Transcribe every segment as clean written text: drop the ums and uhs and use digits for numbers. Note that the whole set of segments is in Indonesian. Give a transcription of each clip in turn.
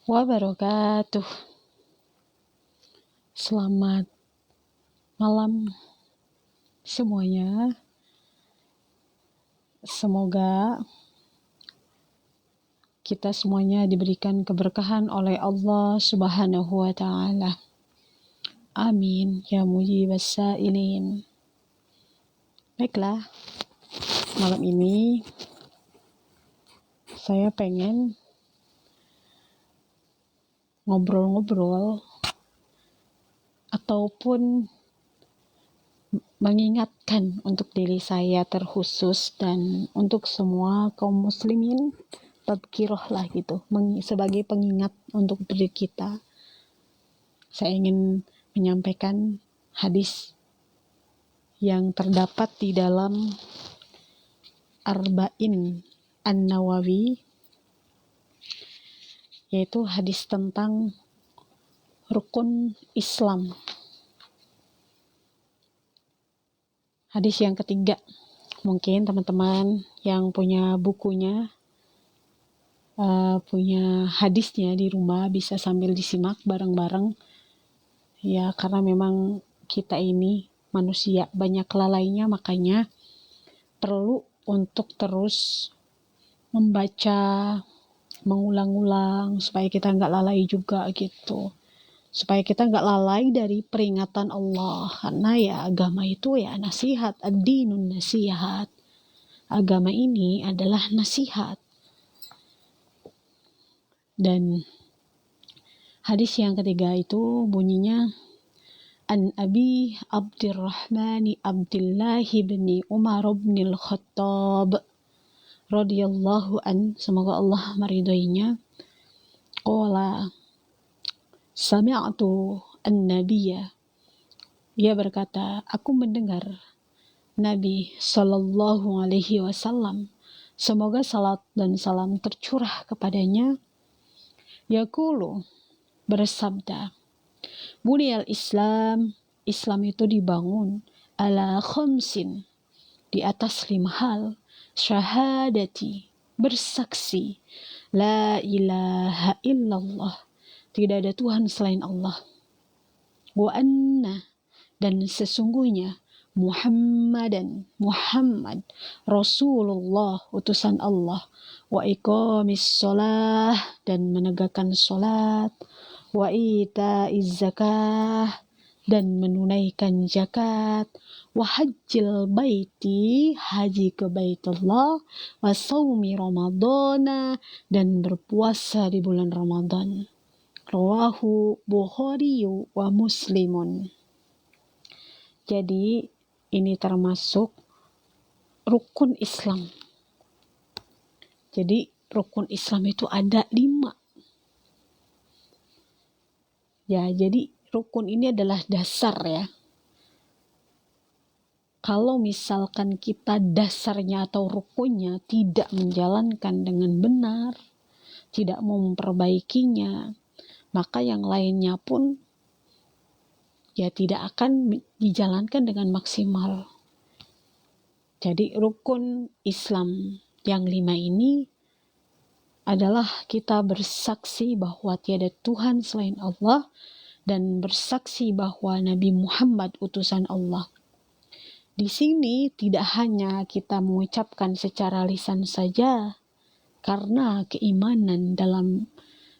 wabarakatuh. Selamat malam semuanya. Semoga kita semuanya diberikan keberkahan oleh Allah Subhanahu wa Ta'ala. Amin ya mujibas sa'ilin. Baiklah, malam ini saya pengen ngobrol-ngobrol ataupun mengingatkan untuk diri saya terkhusus dan untuk semua kaum muslimin, tadkirah lah gitu, sebagai pengingat untuk diri kita. Saya ingin menyampaikan hadis yang terdapat di dalam Arba'in An-Nawawi, yaitu hadis tentang rukun Islam. Hadis yang ketiga. Mungkin teman-teman yang punya bukunya, punya hadisnya di rumah bisa sambil disimak bareng-bareng. Ya, karena memang kita ini manusia banyak lalainya, makanya perlu untuk terus membaca, mengulang-ulang supaya kita nggak lalai juga gitu. Supaya kita nggak lalai dari peringatan Allah. Karena ya agama itu ya nasihat, ad-dinun nasihat. Agama ini adalah nasihat. Dan hadis yang ketiga itu bunyinya, An Abi Abdurrahman Abdullah bin Umar bin Al-Khattab radhiyallahu an, semoga Allah meridhoinya, qala sami'tu an-nabiyya, dia berkata, aku mendengar Nabi sallallahu alaihi wasallam, semoga salat dan salam tercurah kepadanya, yaqulu, bersabda, Buniyal Islam, Islam itu dibangun ala khamsin, di atas 5 hal. Syahadati, bersaksi, la ilaha illallah, tidak ada Tuhan selain Allah. Wa anna, dan sesungguhnya, Muhammad, Rasulullah, utusan Allah. Wa iqamis sholah, dan menegakkan sholat. Wa ita'iz zakah, dan menunaikan zakat. Wa hajjil baiti, haji ke Baitullah. Wa saumi ramadana, dan berpuasa di bulan Ramadan. Rawahu Bukhari wa Muslimun. Jadi ini termasuk rukun Islam. Jadi rukun Islam itu ada 5. Ya, jadi rukun ini adalah dasar ya. Kalau misalkan kita dasarnya atau rukunnya tidak menjalankan dengan benar, tidak memperbaikinya, maka yang lainnya pun ya tidak akan dijalankan dengan maksimal. Jadi rukun Islam yang 5 ini adalah kita bersaksi bahwa tiada Tuhan selain Allah dan bersaksi bahwa Nabi Muhammad utusan Allah. Di sini tidak hanya kita mengucapkan secara lisan saja, karena keimanan dalam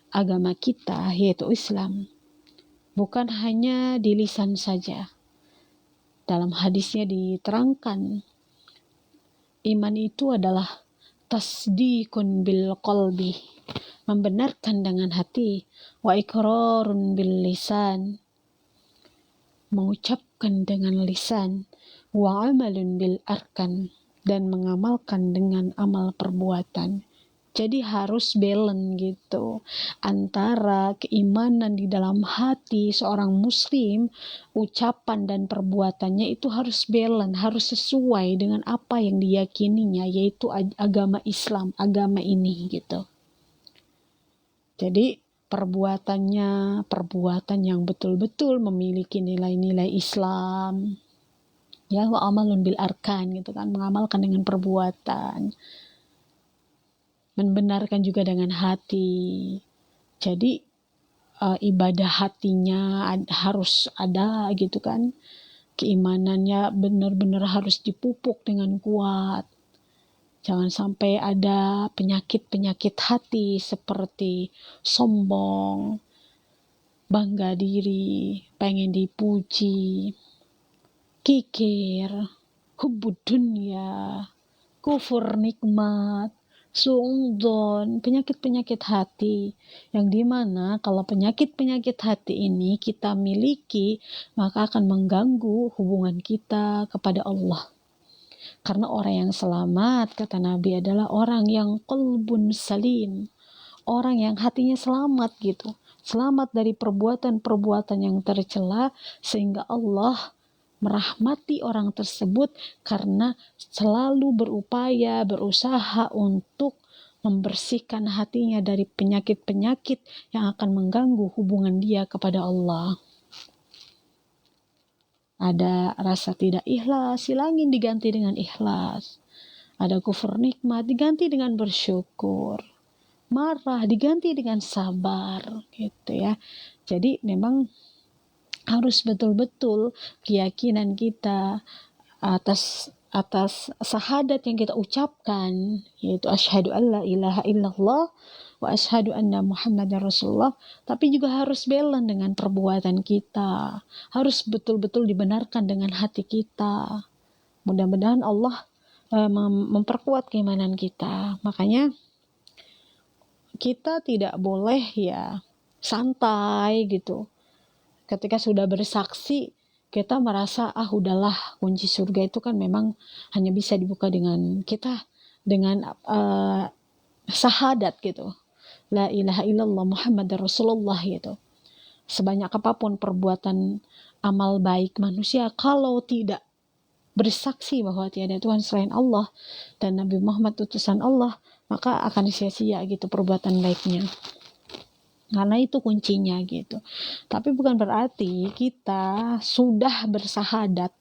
agama kita yaitu Islam bukan hanya di lisan saja. Dalam hadisnya diterangkan, iman itu adalah tasdiqun bil qalbi, membenarkan dengan hati, wa iqrarun bil lisan, mengucapkan dengan lisan, wa amalun bil arkan, dan mengamalkan dengan amal perbuatan. Jadi harus balance gitu antara keimanan di dalam hati seorang muslim, ucapan dan perbuatannya itu harus balance, harus sesuai dengan apa yang diyakininya, yaitu agama Islam, agama ini gitu. Jadi perbuatannya perbuatan yang betul-betul memiliki nilai-nilai Islam. Ya, wa amalun bil arkan gitu kan, mengamalkan dengan perbuatan. Membenarkan juga dengan hati. Jadi ibadah hatinya harus ada gitu kan. Keimanannya benar-benar harus dipupuk dengan kuat. Jangan sampai ada penyakit-penyakit hati seperti sombong, bangga diri, pengen dipuji, kikir, hubbud dunya, kufur nikmat, suudzon, penyakit-penyakit hati yang dimana kalau penyakit-penyakit hati ini kita miliki maka akan mengganggu hubungan kita kepada Allah. Karena orang yang selamat, kata Nabi, adalah orang yang qalbun salim, orang yang hatinya selamat gitu, selamat dari perbuatan-perbuatan yang tercela, sehingga Allah merahmati orang tersebut karena selalu berupaya, berusaha untuk membersihkan hatinya dari penyakit-penyakit yang akan mengganggu hubungan dia kepada Allah. Ada rasa tidak ikhlas, silangin diganti dengan ikhlas. Ada kufur nikmat, diganti dengan bersyukur. Marah, diganti dengan sabar, gitu ya. Jadi memang harus betul-betul keyakinan kita atas syahadat yang kita ucapkan, yaitu asyhadu alla ilaha illallah wa asyhadu anna muhammadar rasulullah, tapi juga harus balance dengan perbuatan kita, harus betul-betul dibenarkan dengan hati kita. Mudah-mudahan Allah memperkuat keimanan kita. Makanya kita tidak boleh ya santai gitu. Ketika sudah bersaksi, kita merasa udahlah, kunci surga itu kan memang hanya bisa dibuka dengan kita, dengan syahadat gitu, la ilaha illallah muhammadar rasulullah gitu. Sebanyak apapun perbuatan amal baik manusia, kalau tidak bersaksi bahwa tiada Tuhan selain Allah dan Nabi Muhammad utusan Allah, maka akan sia-sia gitu perbuatan baiknya. Karena itu kuncinya gitu. Tapi bukan berarti kita sudah bersahadat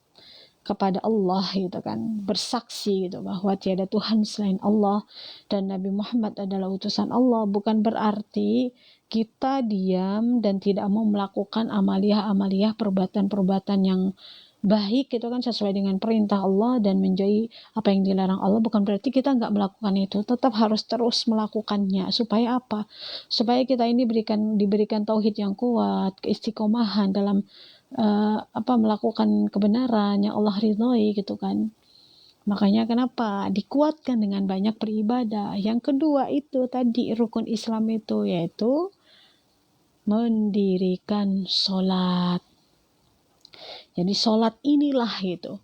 kepada Allah gitu kan, bersaksi gitu bahwa tiada Tuhan selain Allah dan Nabi Muhammad adalah utusan Allah. Bukan berarti kita diam dan tidak mau melakukan amaliyah perbuatan-perbuatan yang baik itu kan sesuai dengan perintah Allah dan menjauhi apa yang dilarang Allah. Bukan berarti kita nggak melakukan itu, tetap harus terus melakukannya. Supaya apa? Supaya kita ini diberikan tauhid yang kuat, keistiqomahan dalam melakukan kebenaran yang Allah ridhoi gitu kan. Makanya kenapa dikuatkan dengan banyak beribadah. Yang kedua itu tadi rukun Islam itu, yaitu mendirikan sholat. Jadi sholat inilah gitu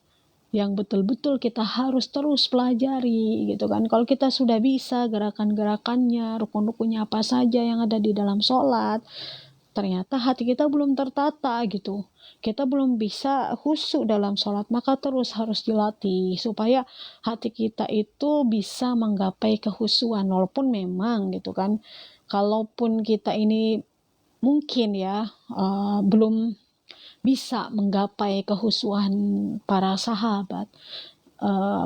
yang betul-betul kita harus terus pelajari gitu kan. Kalau kita sudah bisa gerakan-gerakannya, rukun-rukunnya apa saja yang ada di dalam sholat, ternyata hati kita belum tertata gitu, kita belum bisa khusyuk dalam sholat, maka terus harus dilatih supaya hati kita itu bisa menggapai kehusyuan. Walaupun memang gitu kan, kalaupun kita ini mungkin ya belum bisa menggapai kehusuan para sahabat,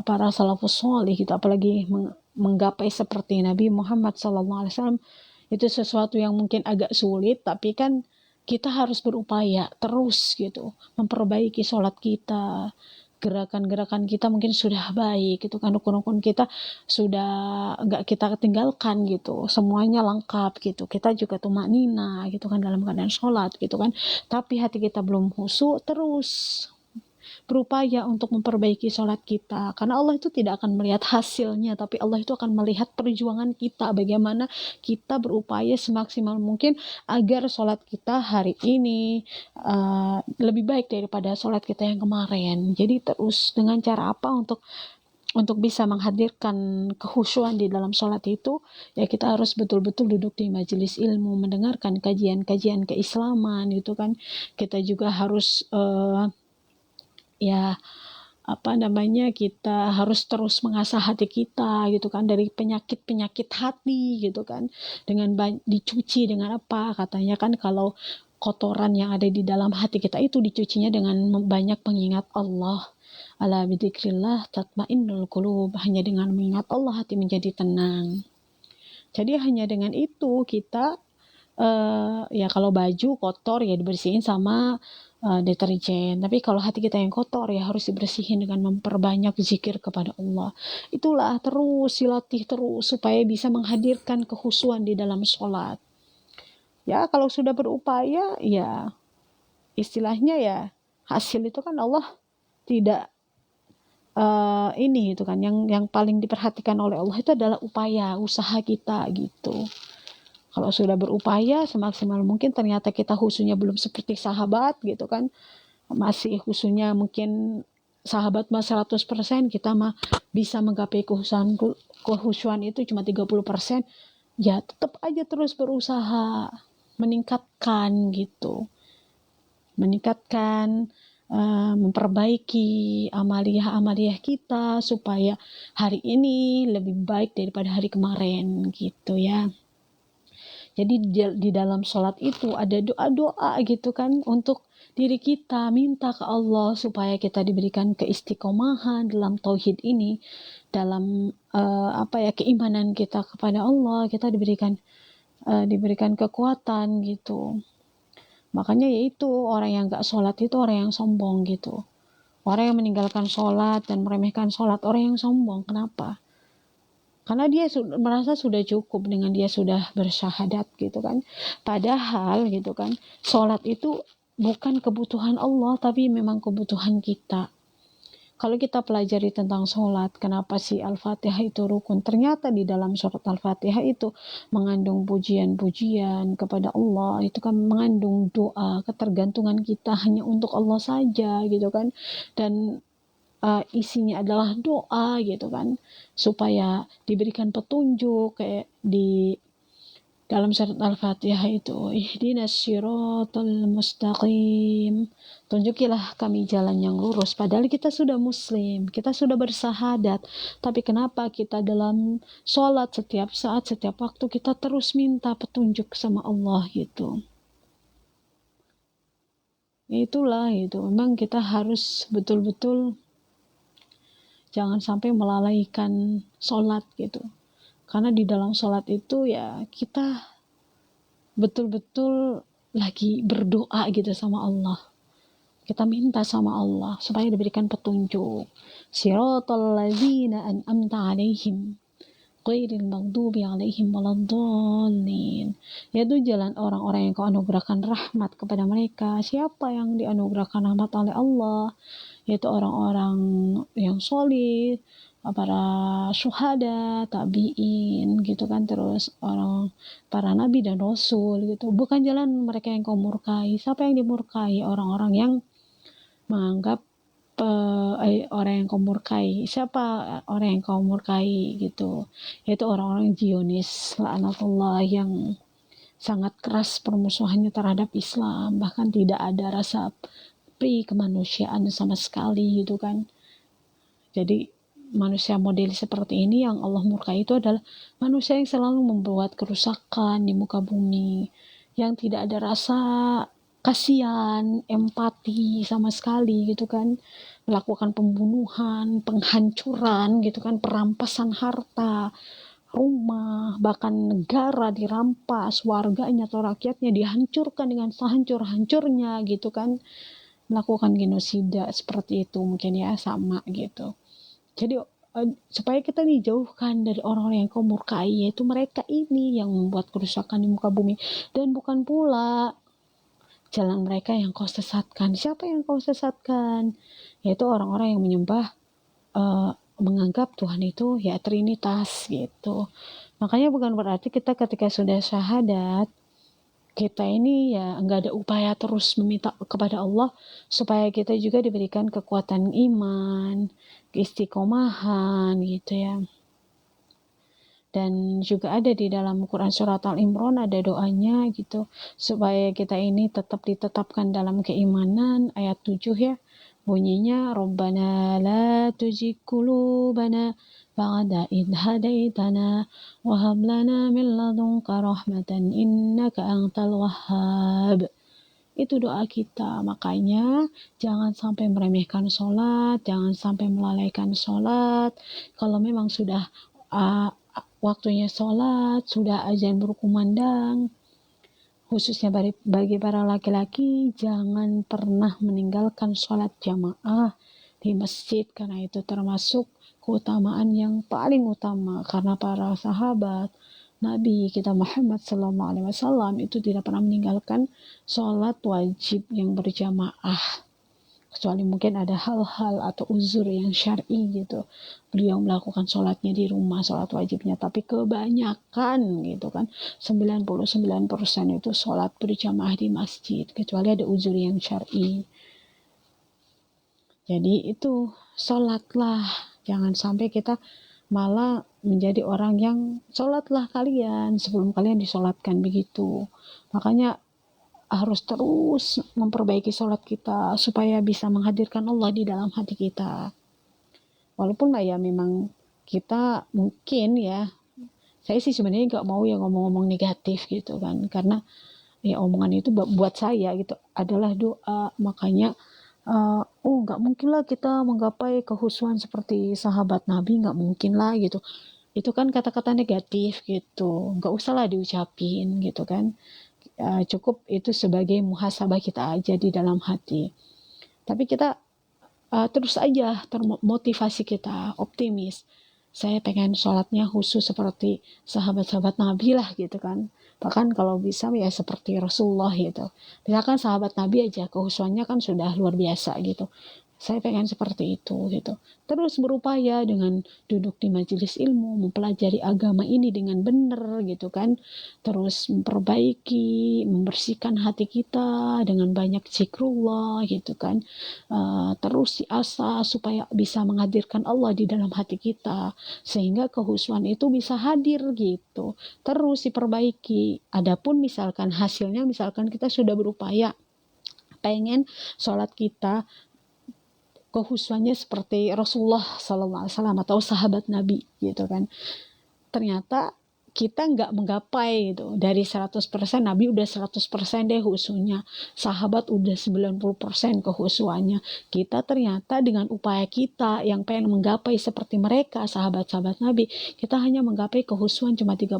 para salafus sholih gitu, apalagi menggapai seperti Nabi Muhammad SAW, itu sesuatu yang mungkin agak sulit. Tapi kan kita harus berupaya terus gitu, memperbaiki sholat kita, gerakan-gerakan kita mungkin sudah baik gitu kan, rukun-rukun kita sudah enggak kita tinggalkan gitu, semuanya lengkap gitu, kita juga tumaknina gitu kan dalam keadaan sholat gitu kan, tapi hati kita belum khusyuk, terus berupaya untuk memperbaiki sholat kita. Karena Allah itu tidak akan melihat hasilnya, tapi Allah itu akan melihat perjuangan kita, bagaimana kita berupaya semaksimal mungkin agar sholat kita hari ini lebih baik daripada sholat kita yang kemarin. Jadi terus dengan cara apa untuk bisa menghadirkan kehusyuan di dalam sholat itu, ya kita harus betul-betul duduk di majelis ilmu, mendengarkan kajian-kajian keislaman gitu kan. Kita juga harus kita harus terus mengasah hati kita gitu kan, dari penyakit-penyakit hati gitu kan, dengan dicuci dengan apa, katanya kan kalau kotoran yang ada di dalam hati kita itu dicucinya dengan banyak mengingat Allah. Ala bidzikrillah tatmainnul qulub, hanya dengan mengingat Allah hati menjadi tenang. Jadi hanya dengan itu kita ya kalau baju kotor ya dibersihin sama deterjen. Tapi kalau hati kita yang kotor ya harus dibersihin dengan memperbanyak zikir kepada Allah. Itulah terus dilatih terus supaya bisa menghadirkan kekhusyuan di dalam sholat. Ya kalau sudah berupaya ya istilahnya ya hasil itu kan Allah tidak ini itu kan yang paling diperhatikan oleh Allah itu adalah upaya usaha kita gitu. Kalau sudah berupaya semaksimal mungkin ternyata kita khusyunya belum seperti sahabat gitu kan, masih khusyunya mungkin sahabat mah 100%, kita mah bisa menggapai kekhusyuan itu cuma 30%, ya tetap aja terus berusaha meningkatkan gitu, memperbaiki amaliyah kita supaya hari ini lebih baik daripada hari kemarin gitu ya. Jadi di dalam sholat itu ada doa-doa gitu kan untuk diri kita, minta ke Allah supaya kita diberikan keistiqomahan dalam tauhid ini, dalam keimanan kita kepada Allah, kita diberikan kekuatan gitu. Makanya yaitu orang yang gak sholat itu orang yang sombong gitu. Orang yang meninggalkan sholat dan meremehkan sholat, orang yang sombong. Kenapa? Karena dia merasa sudah cukup dengan dia sudah bersyahadat gitu kan. Padahal gitu kan, sholat itu bukan kebutuhan Allah tapi memang kebutuhan kita. Kalau kita pelajari tentang sholat, kenapa sih Al-Fatihah itu rukun? Ternyata di dalam surat Al-Fatihah itu mengandung pujian-pujian kepada Allah. Itu kan mengandung doa, ketergantungan kita hanya untuk Allah saja gitu kan. Dan isinya adalah doa gitu kan, supaya diberikan petunjuk kayak di dalam surat Al-Fatihah itu, ihdinas siratal mustaqim, tunjukilah kami jalan yang lurus. Padahal kita sudah muslim, kita sudah bersahadat, tapi kenapa kita dalam sholat setiap saat, setiap waktu kita terus minta petunjuk sama Allah gitu. Itulah itu, memang kita harus betul-betul jangan sampai melalaikan sholat gitu. Karena di dalam sholat itu ya kita betul-betul lagi berdoa gitu sama Allah. Kita minta sama Allah supaya diberikan petunjuk. Siratal ladzina an'amta alaihim ghairil maghdubi alaihim waladdallin. Yaitu jalan orang-orang yang Kau anugerahkan rahmat kepada mereka. Siapa yang dianugerahkan rahmat oleh Allah? Yaitu orang-orang yang solid, para syuhada, tabiin gitu kan, terus para nabi dan rasul gitu. Bukan jalan mereka yang Kau murkai. Siapa yang dimurkai? Orang-orang yang menganggap orang yang Kau murkai. Siapa orang yang Kau murkai gitu? Yaitu orang-orang Zionis, laknatullah, yang sangat keras permusuhannya terhadap Islam, bahkan tidak ada rasa kemanusiaan sama sekali gitu kan. Jadi manusia model seperti ini yang Allah murkai itu adalah manusia yang selalu membuat kerusakan di muka bumi, yang tidak ada rasa kasihan, empati sama sekali gitu kan, melakukan pembunuhan, penghancuran gitu kan, perampasan harta, rumah, bahkan negara dirampas, warganya atau rakyatnya dihancurkan dengan sehancur-hancurnya gitu kan, melakukan genosida seperti itu mungkin ya, sama gitu. Jadi supaya kita dijauhkan dari orang-orang yang Kau murkai, yaitu mereka ini yang membuat kerusakan di muka bumi, dan bukan pula jalan mereka yang Kau sesatkan. Siapa yang Kau sesatkan? Yaitu orang-orang yang menyembah menganggap Tuhan itu ya Trinitas gitu. Makanya bukan berarti kita ketika sudah syahadat kita ini ya enggak ada upaya terus meminta kepada Allah supaya kita juga diberikan kekuatan iman, keistiqomahan gitu ya. Dan juga ada di dalam Quran surat Al-Imran ada doanya gitu supaya kita ini tetap ditetapkan dalam keimanan. Ayat 7 ya, bunyinya Rabbana la tuzigh qulubana ba'da idh hadaitana wa hab lana min ladunka rahmatan innaka antal wahhab. Itu doa kita. Makanya jangan sampai meremehkan sholat, jangan sampai melalaikan sholat. Kalau memang sudah waktunya sholat, sudah azan berkumandang, khususnya bagi para laki-laki, jangan pernah meninggalkan sholat jamaah di masjid, karena itu termasuk keutamaan yang paling utama, karena para sahabat Nabi kita Muhammad SAW itu tidak pernah meninggalkan sholat wajib yang berjamaah, kecuali mungkin ada hal-hal atau uzur yang syar'i gitu, beliau melakukan sholatnya di rumah, sholat wajibnya. Tapi kebanyakan gitu kan, 99% itu sholat berjamaah di masjid, kecuali ada uzur yang syar'i. Jadi itu sholatlah, jangan sampai kita malah menjadi orang yang sholatlah kalian sebelum kalian disolatkan, begitu. Makanya harus terus memperbaiki sholat kita supaya bisa menghadirkan Allah di dalam hati kita. Walaupun lah ya memang kita mungkin ya, saya sih sebenarnya nggak mau ya ngomong-ngomong negatif gitu kan, karena ya omongan itu buat saya gitu adalah doa. Makanya nggak mungkin lah kita menggapai kehusuan seperti sahabat Nabi, nggak mungkin lah gitu. Itu kan kata-kata negatif gitu, nggak usah lah diucapin gitu kan. Cukup itu sebagai muhasabah kita aja di dalam hati. Tapi kita terus aja termotivasi, kita optimis. Saya pengen sholatnya khusus seperti sahabat-sahabat Nabi lah gitu kan. Bahkan kalau bisa ya seperti Rasulullah gitu. Misalkan sahabat Nabi aja kehusuannya kan sudah luar biasa gitu. Saya pengen seperti itu gitu. Terus berupaya dengan duduk di majelis ilmu, mempelajari agama ini dengan benar gitu kan. Terus memperbaiki, membersihkan hati kita dengan banyak zikrullah gitu kan. Terus diasah supaya bisa menghadirkan Allah di dalam hati kita, sehingga kehusuan itu bisa hadir gitu. Terus diperbaiki. Adapun misalkan hasilnya, misalkan kita sudah berupaya pengen sholat kita kehusuannya seperti Rasulullah SAW atau sahabat Nabi gitu kan, ternyata kita nggak menggapai gitu. Dari 100% Nabi udah 100% deh khusunya, sahabat udah 90% kehusuannya. Kita ternyata dengan upaya kita yang pengen menggapai seperti mereka, sahabat-sahabat Nabi, kita hanya menggapai kehusuan cuma 30%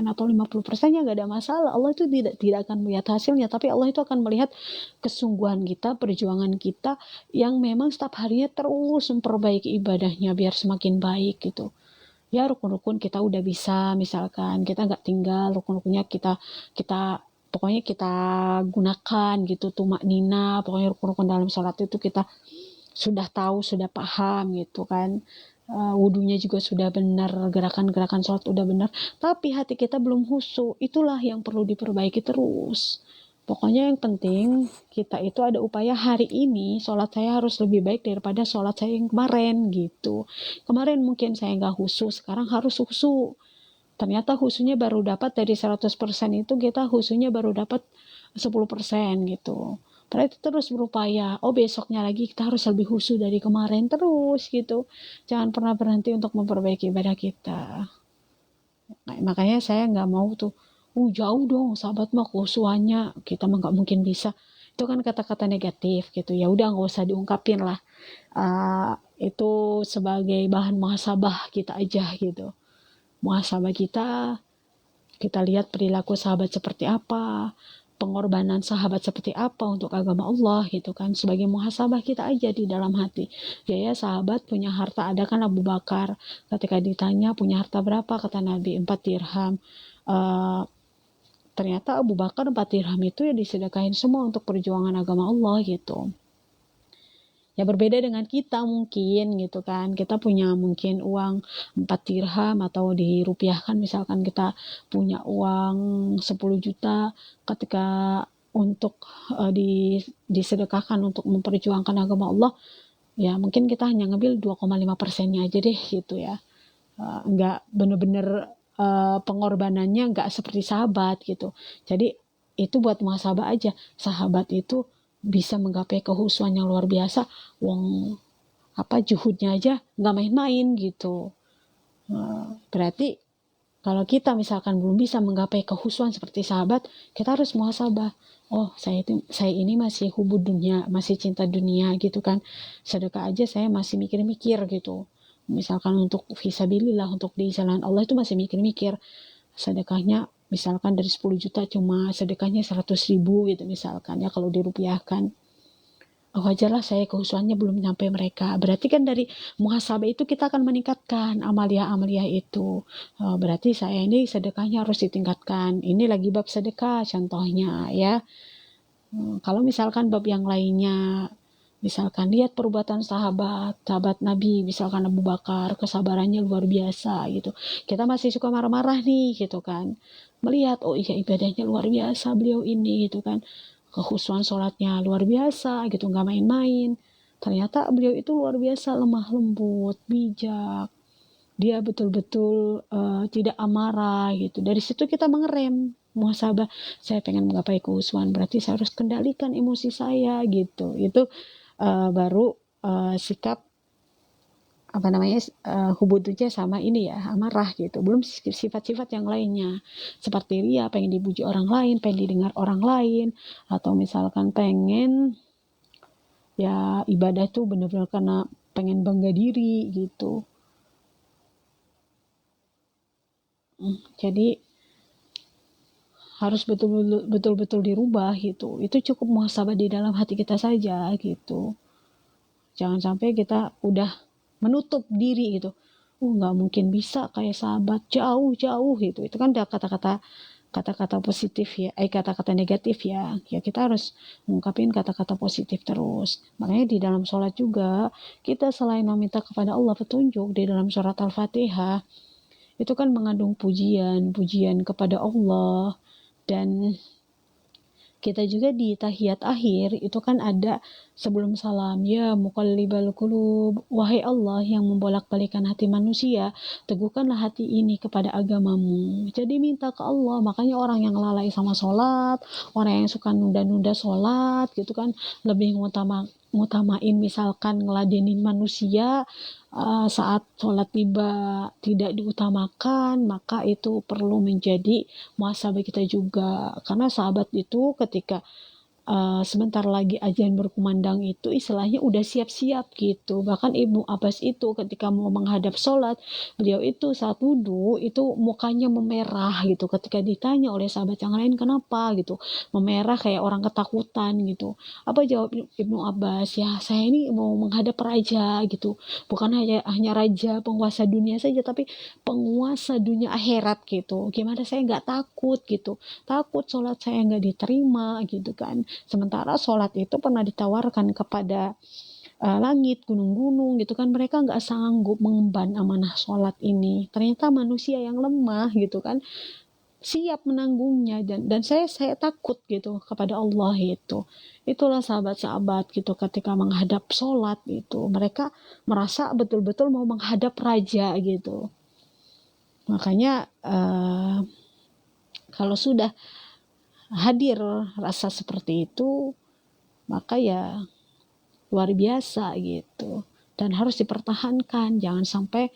atau 50%, ya nggak ada masalah. Allah itu tidak akan melihat hasilnya, tapi Allah itu akan melihat kesungguhan kita, perjuangan kita yang memang setiap harinya terus memperbaiki ibadahnya biar semakin baik gitu. Ya rukun-rukun kita udah bisa, misalkan kita nggak tinggal, rukun-rukunnya kita pokoknya kita gunakan gitu, tumak nina, pokoknya rukun-rukun dalam sholat itu kita sudah tahu, sudah paham gitu kan. Wudunya juga sudah benar, gerakan-gerakan sholat udah benar, tapi hati kita belum khusyuk. Itulah yang perlu diperbaiki terus. Pokoknya yang penting kita itu ada upaya, hari ini sholat saya harus lebih baik daripada sholat saya yang kemarin gitu. Kemarin mungkin saya nggak khusyuk, sekarang harus khusyuk. Ternyata khusyuknya baru dapat dari 100% itu, kita khusyuknya baru dapat 10% gitu. Padahal itu terus berupaya, besoknya lagi kita harus lebih khusyuk dari kemarin terus gitu. Jangan pernah berhenti untuk memperbaiki ibadah kita. Makanya saya nggak mau tuh, jauh dong sahabat mah khusyuannya, kita mah nggak mungkin bisa. Itu kan kata-kata negatif gitu. Ya udah nggak usah diungkapin lah. Itu sebagai bahan muhasabah kita aja gitu. Muhasabah kita lihat perilaku sahabat seperti apa, pengorbanan sahabat seperti apa untuk agama Allah gitu kan, sebagai muhasabah kita aja di dalam hati. Ya sahabat punya harta, ada kan Abu Bakar, ketika ditanya punya harta berapa, kata Nabi 4 dirham. Ternyata Abu Bakar 4 dirham itu ya disedekahin semua untuk perjuangan agama Allah gitu. Ya berbeda dengan kita mungkin gitu kan, kita punya mungkin uang 4 dirham atau dirupiahkan, misalkan kita punya uang 10 juta, ketika untuk disedekahkan untuk memperjuangkan agama Allah, ya mungkin kita hanya ngambil 2,5%-nya aja deh gitu ya. Enggak bener-bener pengorbanannya enggak seperti sahabat gitu. Jadi itu buat muhasabah aja, sahabat itu bisa menggapai kehusuan yang luar biasa, juhudnya aja nggak main-main gitu. Berarti kalau kita misalkan belum bisa menggapai kehusuan seperti sahabat, kita harus muhasabah. Saya ini masih hubud dunia, masih cinta dunia gitu kan. Sedekah aja saya masih mikir-mikir gitu. Misalkan untuk fisabilillah, untuk di jalan Allah itu masih mikir-mikir. Sedekahnya misalkan dari 10 juta cuma sedekahnya 100.000 gitu misalkan ya, kalau dirupiahkan. Wajarlah saya kehusuannya belum sampai mereka. Berarti kan dari muhasabah itu kita akan meningkatkan amalia-amalia itu. Berarti saya ini sedekahnya harus ditingkatkan. Ini lagi bab sedekah contohnya ya. Kalau misalkan bab yang lainnya, misalkan lihat perbuatan sahabat Nabi, misalkan Abu Bakar, kesabarannya luar biasa gitu. Kita masih suka marah-marah nih gitu kan. Melihat, oh iya ibadahnya luar biasa beliau ini gitu kan. Kehusuan sholatnya luar biasa gitu, nggak main-main. Ternyata beliau itu luar biasa lemah lembut, bijak. Dia betul-betul tidak amarah gitu. Dari situ kita mengerem muhasabah. Saya pengen menggapai kehusuan, berarti saya harus kendalikan emosi saya gitu. Itu baru sikap hubudnya sama ini ya, amarah gitu. Belum sifat-sifat yang lainnya seperti ria, pengen dipuji orang lain, pengen didengar orang lain, atau misalkan pengen ya ibadah tuh benar-benar karena pengen bangga diri gitu. Jadi harus betul-betul dirubah gitu. Itu cukup muhasabah di dalam hati kita saja gitu. Jangan sampai kita udah menutup diri gitu. Nggak mungkin bisa kayak sahabat, jauh gitu. Itu kan udah kata-kata positif ya, kata-kata negatif ya. Ya kita harus mengungkapin kata-kata positif terus. Makanya di dalam sholat juga kita selain meminta kepada Allah petunjuk di dalam surat Al-Fatihah, itu kan mengandung pujian kepada Allah. Dan kita juga di tahiyat akhir itu kan ada sebelum salam, ya muqallibal qulub, wahai Allah yang membolak-balikan hati manusia, teguhkanlah hati ini kepada agamamu. Jadi minta ke Allah. Makanya orang yang lalai sama sholat, orang yang suka nunda-nunda sholat gitu kan, lebih ngutamain misalkan ngeladenin manusia, saat sholat tiba tidak diutamakan, maka itu perlu menjadi muhasabah kita juga. Karena sahabat itu ketika sebentar lagi azan berkumandang itu istilahnya udah siap-siap gitu. Bahkan Ibnu Abbas itu ketika mau menghadap sholat, beliau itu saat wudhu itu mukanya memerah gitu. Ketika ditanya oleh sahabat yang lain kenapa gitu, memerah kayak orang ketakutan gitu. Apa jawab Ibnu Abbas? Ya saya ini mau menghadap raja gitu, bukan hanya raja penguasa dunia saja, tapi penguasa dunia akhirat gitu. Gimana saya nggak takut gitu, takut sholat saya nggak diterima gitu kan. Sementara sholat itu pernah ditawarkan kepada langit, gunung-gunung gitu kan, mereka nggak sanggup mengemban amanah sholat ini. Ternyata manusia yang lemah gitu kan siap menanggungnya, dan saya takut gitu kepada Allah itu. Itulah sahabat-sahabat gitu ketika menghadap sholat itu mereka merasa betul-betul mau menghadap raja gitu. Makanya kalau sudah hadir rasa seperti itu, maka ya luar biasa gitu, dan harus dipertahankan. Jangan sampai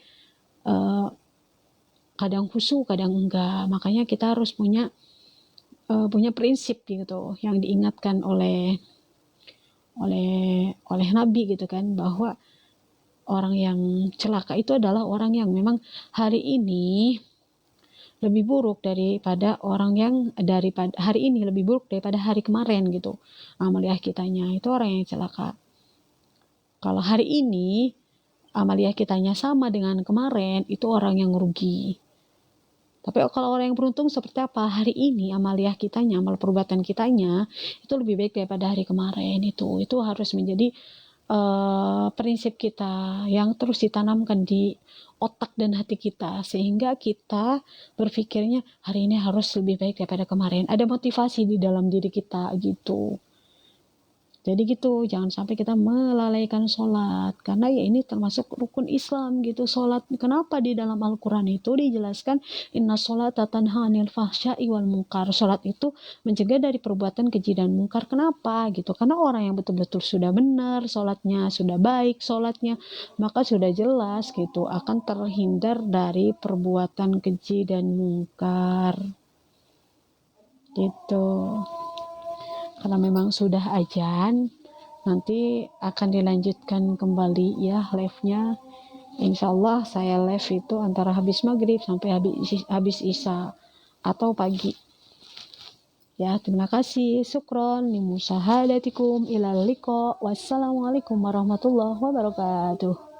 kadang khusyuk kadang enggak. Makanya kita harus punya prinsip gitu yang diingatkan oleh Nabi gitu kan, bahwa orang yang celaka itu adalah orang yang memang hari ini lebih buruk daripada hari ini lebih buruk daripada hari kemarin gitu. Amaliah kitanya itu orang yang celaka. Kalau hari ini amaliah kitanya sama dengan kemarin, itu orang yang rugi. Tapi kalau orang yang beruntung seperti apa? Hari ini amaliah kitanya, amal perbuatan kitanya itu lebih baik daripada hari kemarin. Itu harus menjadi prinsip kita yang terus ditanamkan di otak dan hati kita, sehingga kita berpikirnya hari ini harus lebih baik daripada kemarin. Ada motivasi di dalam diri kita gitu. Jadi gitu, jangan sampai kita melalaikan sholat, karena ya ini termasuk rukun Islam gitu, sholat. Kenapa di dalam Al-Quran itu dijelaskan inna sholata tanha anil fahsya'i wal munkar. Sholat itu mencegah dari perbuatan keji dan mungkar. Kenapa gitu? Karena orang yang betul-betul sudah benar sholatnya, sudah baik sholatnya, maka sudah jelas gitu akan terhindar dari perbuatan keji dan mungkar gitu. Karena memang sudah azan, nanti akan dilanjutkan kembali ya live-nya. Insya Allah saya live itu antara habis maghrib sampai habis isya. atau pagi. Ya, terima kasih. Syukron limusyahadatikum ilal liqa. Wassalamualaikum warahmatullahi wabarakatuh.